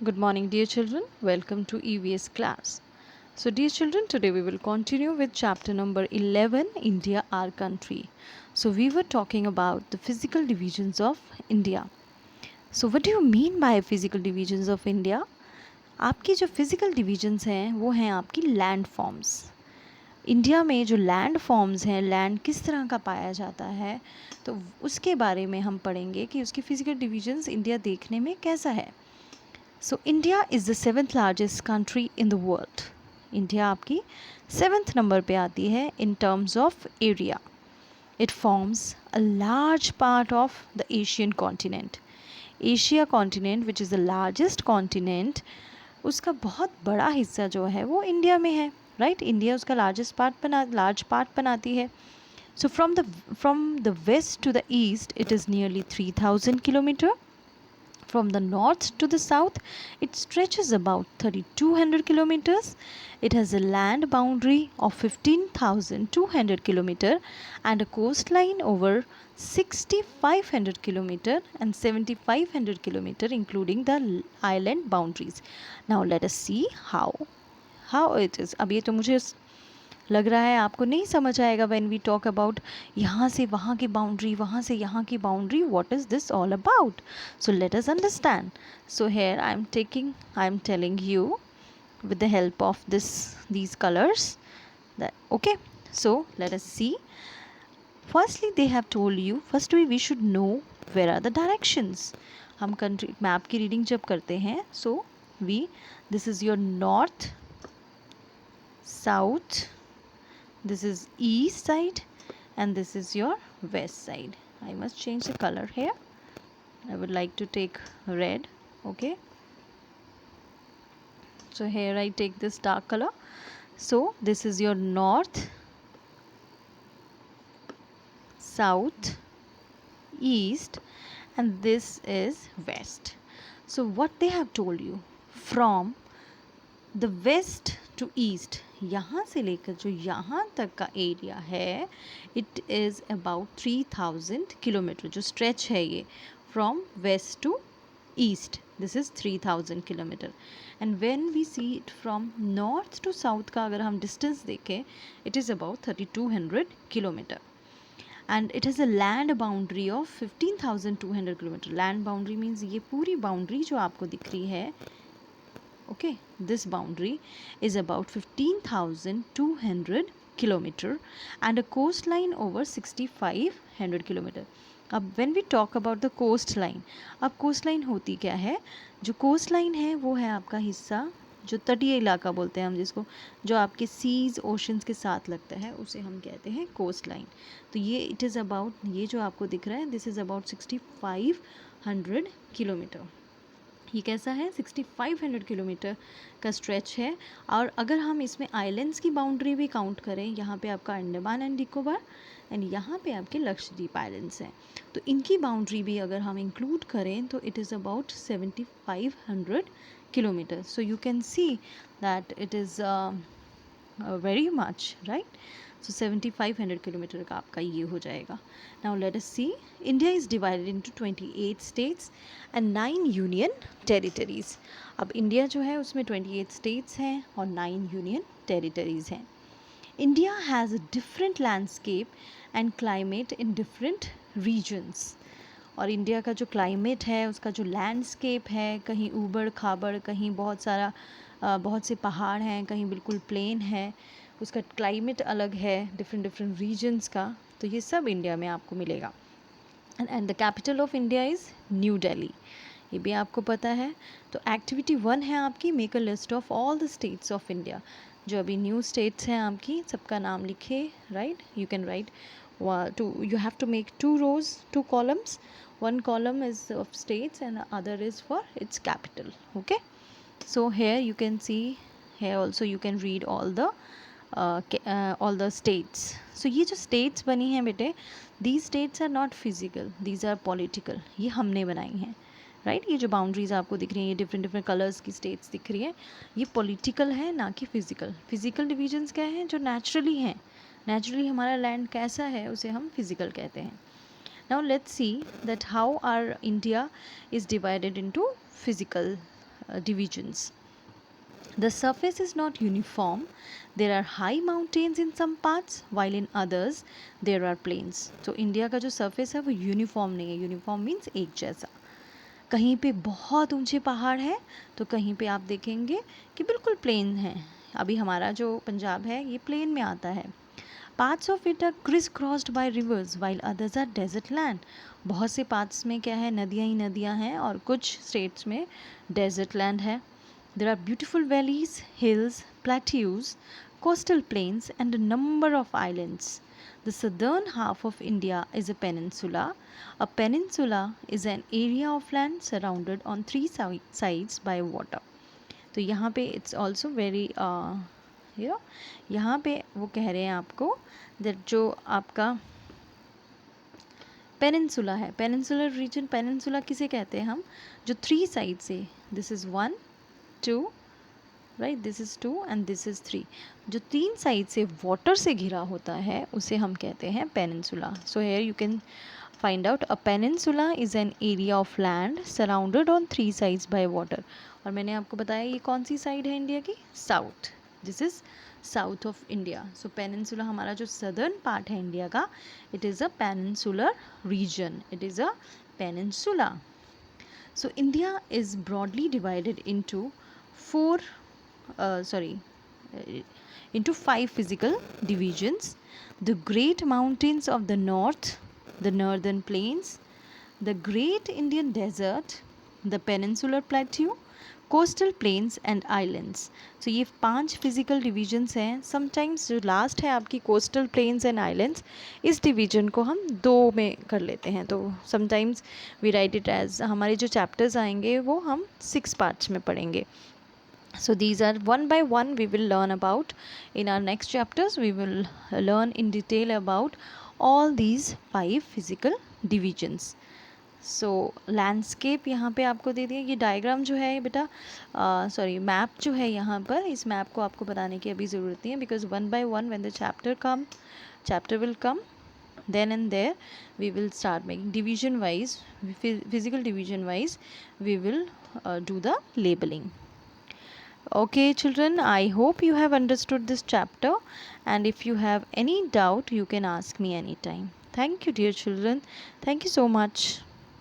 Good morning, dear children. Welcome to EVS class. So, dear children, today we will continue with chapter number 11 India, our country. So, we were talking about the physical divisions of India. So, what do you mean by physical divisions of India? आपकी जो physical divisions हैं वो हैं आपकी land forms. India में जो land forms हैं, land किस तरह का पाया जाता है, तो उसके बारे में हम पढ़ेंगे कि उसकी फ़िज़िकल डिविजन्स इंडिया देखने में कैसा है. So India is the seventh largest country in the world. India आपकी सेवेंथ नंबर पे आती है in terms of area. It forms a large part of the Asian continent. Asia continent which is the largest continent, उसका बहुत बड़ा हिस्सा जो है वो इंडिया में है. राइट, इंडिया उसका लार्ज पार्ट बनाती है. So from the west to the east it is nearly 3000 kilometre. From the north to the south, it stretches about 3200 kilometers. It has a land boundary of 15,200 kilometers and a coastline over 6,500 kilometers and 7,500 kilometers, including the island boundaries. Now let us see how it is. अब ये तो मुझे लग रहा है आपको नहीं समझ आएगा. व्हेन वी टॉक अबाउट यहाँ से वहाँ की बाउंड्री, वहाँ से यहाँ की boundary, what is this all about? So let us understand. So here I am telling you with the help of these colors that okay. So let us see. Firstly they have told you, first we should know where are the directions. हम country map की reading जब करते हैं, so this is your north, south, this is east side, and this is your west side. I must change the color here. I would like to take red. Okay, so here I take this dark color. So this is your north, south, east, and this is west. So what they have told you, from the west to east, यहाँ से लेकर जो यहाँ तक का area है, it is about 3000 kilometre. जो stretch है ये from west to east, this is 3000 kilometre. And when we see it from north to south का अगर हम डिस्टेंस देखें, it is about 3200 kilometre. And it has a land boundary of 15,200 kilometre. Land boundary means ये पूरी boundary जो आपको दिख रही है, okay, this boundary is about 15,200 kilometer and a coastline over 6,500 kilometer. अब when we talk about the coastline, अब coastline होती क्या है? जो coastline है वो है आपका हिस्सा, जो तटीय इलाका बोलते हैं हम जिसको, जो आपके सीज ओशंस के साथ लगता है, उसे हम कहते हैं कोस्ट लाइन. तो ये इट इज़ अबाउट, ये जो आपको दिख रहा है, दिस इज़ अबाउट 6,500 किलोमीटर. ये कैसा है? 6,500 किलोमीटर का स्ट्रेच है. और अगर हम इसमें आइलैंड्स की बाउंड्री भी काउंट करें, यहाँ पे आपका अंडमान एंड निकोबार एंड यहाँ पे आपके लक्षद्वीप आइलैंड्स हैं, तो इनकी बाउंड्री भी अगर हम इंक्लूड करें तो it is about 7,500 kilometre. So you can see that it is very much, right. So 7,500 kilometre का आपका ये हो जाएगा. Now let us see. India is divided into 28 states and 9 union territories. अब इंडिया जो है उसमें 28 स्टेट्स हैं और 9 यूनियन टेरिटरीज़ हैं. India has a different landscape and climate in different regions. और इंडिया का जो क्लाइमेट है, उसका जो लैंडस्केप है, कहीं ऊबड़ खाबड़, कहीं बहुत से पहाड़ हैं, कहीं बिल्कुल प्लेन है, उसका क्लाइमेट अलग है डिफरेंट रीजन्स का. तो ये सब इंडिया में आपको मिलेगा. And the capital of India is new Delhi. ये भी आपको पता है. तो एक्टिविटी 1 है आपकी, make a list of all the states of India. जो अभी न्यू स्टेट्स हैं आपकी, सबका नाम लिखे. Right, you can write you have to make 2 rows, 2 columns. One column is of states and the other is for its capital. Okay, so here you can see, here also you can read all the states. So ये जो states बनी हैं बेटे, these states are not physical, these are political. ये हमने बनाई हैं. Right, ये जो बाउंड्रीज आपको दिख रही हैं, ये डिफरेंट कलर्स की स्टेट्स दिख रही है, ये पॉलिटिकल है ना कि फिजिकल. फिजिकल डिविजन्स क्या हैं? जो नेचुरली हैं. नेचुरली हमारा लैंड कैसा है उसे हम फिजिकल कहते हैं. Now let's see that how R India is divided into physical divisions. The surface is not uniform. There are high mountains in some parts while in others there are plains. तो India का जो surface है वो uniform नहीं है. Uniform means एक जैसा. कहीं पे बहुत ऊंचे पहाड़ है तो कहीं पे आप देखेंगे कि बिल्कुल प्लेन है. अभी हमारा जो पंजाब है ये प्लेन में आता है. Parts of it are criss crossed by rivers while others are desert land. बहुत से पार्ट्स में क्या है, नदियाँ ही नदियाँ हैं और कुछ स्टेट्स में डेजर्ट लैंड है. There are beautiful valleys, hills, plateaus, coastal plains and a number of islands. The southern half of India is a peninsula. A peninsula is an area of land surrounded on three sides by water. तो यहाँ पे it's also very यहाँ पे वो कह रहे हैं आपको that जो आपका पेनिनसुला है, पेनिनसुलर रीजन, पेनिनसुला किसे कहते हैं हम, जो थ्री साइड से, this is 1 2 right, this is 2 and this is 3, जो तीन साइड से वाटर से घिरा होता है उसे हम कहते हैं peninsula. So here you can find out a peninsula is an area of land surrounded on three sides by water. और मैंने आपको बताया ये कौन सी साइड है इंडिया की, south. This is south of India. So peninsula हमारा जो सदर्न पार्ट है इंडिया का, it is a peninsular reason, it is a peninsula. So India is broadly divided into into 5 physical divisions: the Great Mountains of the North, the Northern Plains, the Great Indian Desert, the Peninsular Plateau, coastal plains and islands. तो ये 5 physical divisions हैं. Sometimes जो last है आपकी coastal plains and islands, इस division को हम 2 में कर लेते हैं. तो sometimes we write it as, हमारे जो चैप्टर्स आएंगे वो हम 6 पार्ट्स में पढ़ेंगे. So these are one by one we will learn about. In our next chapters we will learn in detail about all these 5 physical divisions. So landscape यहाँ पे आपको दे दिया. ये डायग्राम जो है बेटा, मैप जो है यहाँ पर, इस मैप को आपको बताने की अभी ज़रूरत नहीं है, because one by one when the chapter will come, then and there we will start making division wise, physical division wise we will do the labeling. Okay children, I hope you have understood this chapter, and if you have any doubt you can ask me anytime. Thank you dear children, thank you so much.